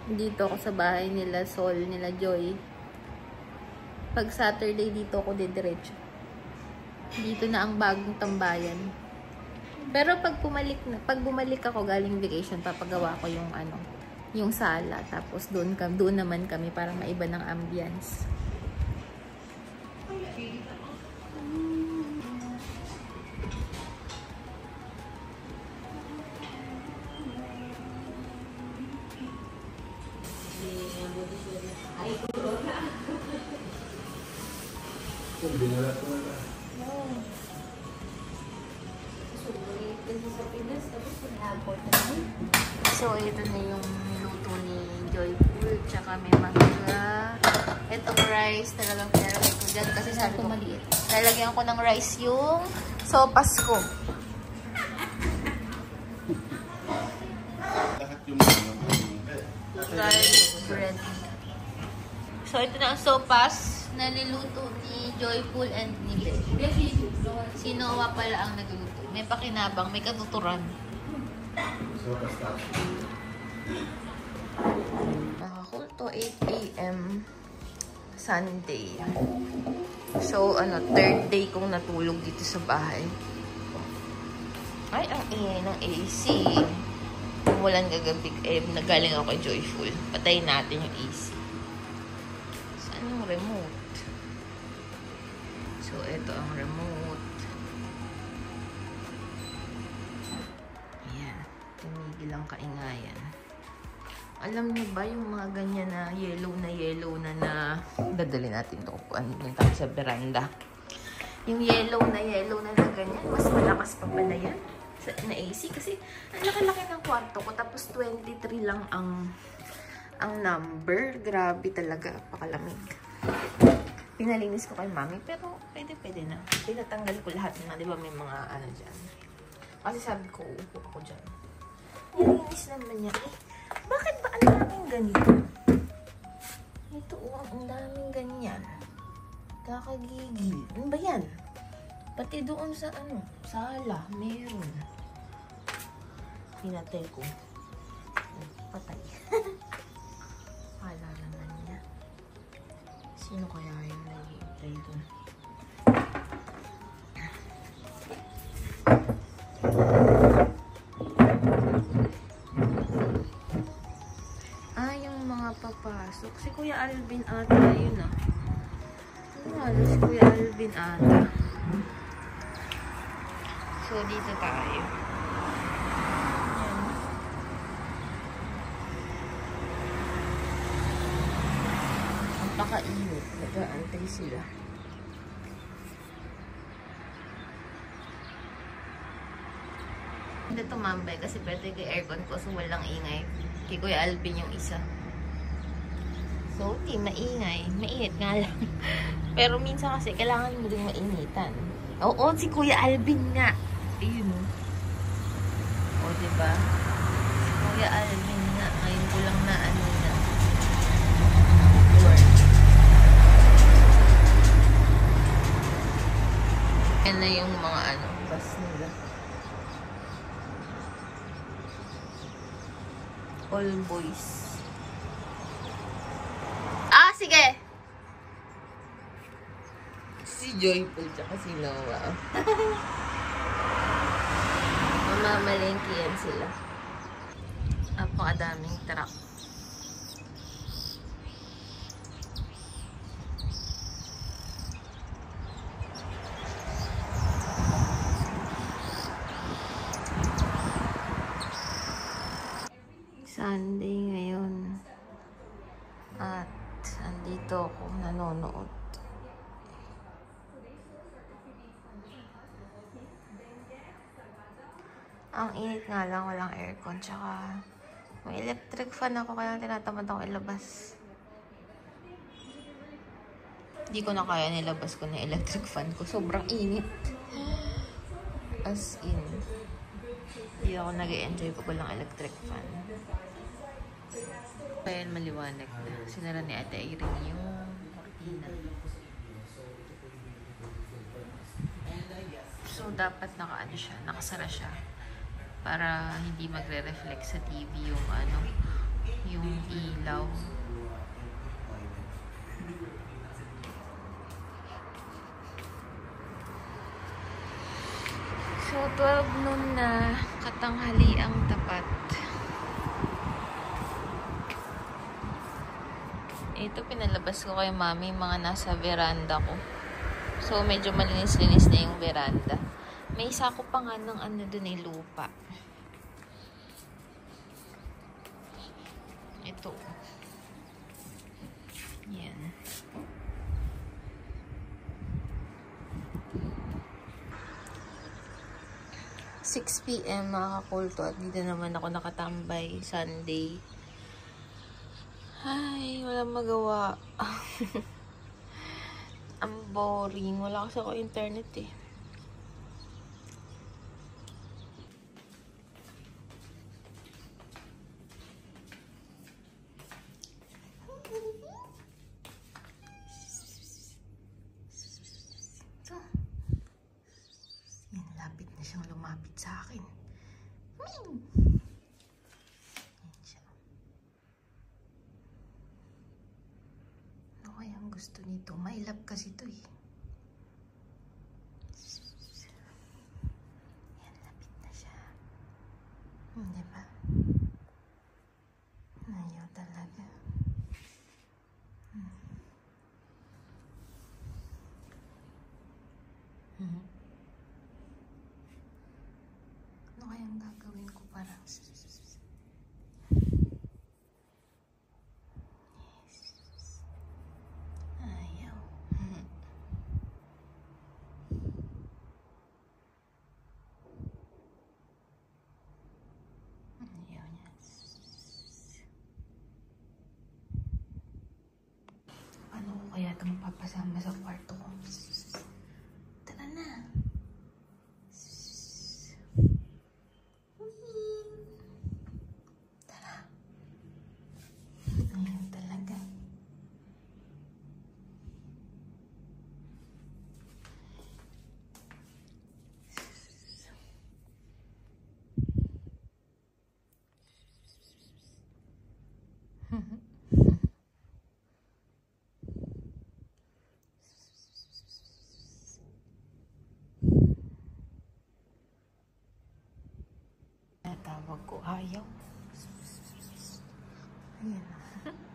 Dito ako sa bahay nila Sol, nila Joy. Pag Saturday dito ako didiretso. Dito na ang bagong tambayan. Pero pag bumalik ako galing vacation, papagawa ko yung yung sala. Tapos doon naman kami para maiba ng ambience. So, ito na yung niluto ni Joyful. Tsaka may mangga. Itong rice, talagang pinalagay ko dyan. Kasi sabi ko maliit. Lalagyan ko ng rice yung sopas ko. Garlic bread. So, ito na ang sopas na niluto ni Joyful and ni si Noah pala ang nagluto. May pakinabang, may katuturan. Nakakulto 8 AM Sunday. So, third day kong natulog dito sa bahay. Ay, ang ingay ng AC. Umulan gagabi. Nagaling ako kay Joyful. Patayin natin yung AC. Saan yung remote? So, ito ang remote. Ayan. Tumigil ang kaingayan. Alam niyo ba yung mga ganyan na yellow na dadali natin ito. Ano tayo sa veranda. Yung yellow na ganyan. Mas malakas pa pala yan. Na AC. Kasi, ang laki-laki ng kwarto ko. Tapos, 23 lang ang number. Grabe talaga. Pakalamig. Pinalinis ko kay mami, pero pwede na. Pinatanggal ko lahat na, di ba may mga dyan. Kasi sabi ko, uupo ako dyan. Nilinis naman niya. Eh, bakit ba ang daming ganito? Ito, ang daming ganyan. Kakagigil. Ano ba yan? Pati doon sa sala, meron. Pinatay ko. Patay. Hala naman niya. Sino kaya yung nag-iintay doon? Yung mga papasok. Si Kuya Alvin ata, yun ah. Si Kuya Alvin ata. So, dito tayo. Napakainit. Nag-aantay sila. Hindi tumambay kasi pwede kay aircon ko so walang ingay. Kay Kuya Alvin yung isa. So, hindi maingay. Mainit nga lang. Pero minsan kasi kailangan mo din mainitan. Oo, si Kuya Alvin nga. Ayun o. O, diba? Si Kuya Alvin nga. Ngayon ko lang na na. Yan na yung mga bus nila. All boys. Sige! Si Joyful tsaka si Noah. Mamamalengke yan sila. Napakadaming truck. Sunday ngayon. At andito ako nanonood. Ang init nga lang, walang aircon. Tsaka may electric fan ako kaya tinatamad ako ilabas. Hindi ko na kaya nilabas ko na electric fan ko. Sobrang init. As in. Hindi ako nag-enjoy pag walang electric fan. Ayan, maliwanag na. Sinara ni Ate Irene yung cortina. So, dapat nakasara siya. Para hindi magre-reflect sa TV yung yung ilaw. ilaw. So, 12 noon na, katanghali ang tapat. Ito, pinalabas ko kay mami, mga nasa veranda ko. So, medyo malinis-linis na yung veranda. May sako pa nga ng ano dun eh, lupa. Ito. Yan. (6 PM) mga kakulto at dito naman ako nakatambay. Sunday. Ay, walang magawa. Ang boring. Wala kasi ako internet eh. Yan, lapit na siyang lumapit sa akin. Yan siya. Ano kaya ang gusto nito? Mailap kasi ito eh. Yan, lapit na siya. Diba? Ayaw talaga. Ano kayang gagawin ko para ayaw. Ayaw niya. Paano ko kaya ito mapapasama sa kwarto ko? Tara na. Ayan talaga. Natawag ko, ayaw. Ayan.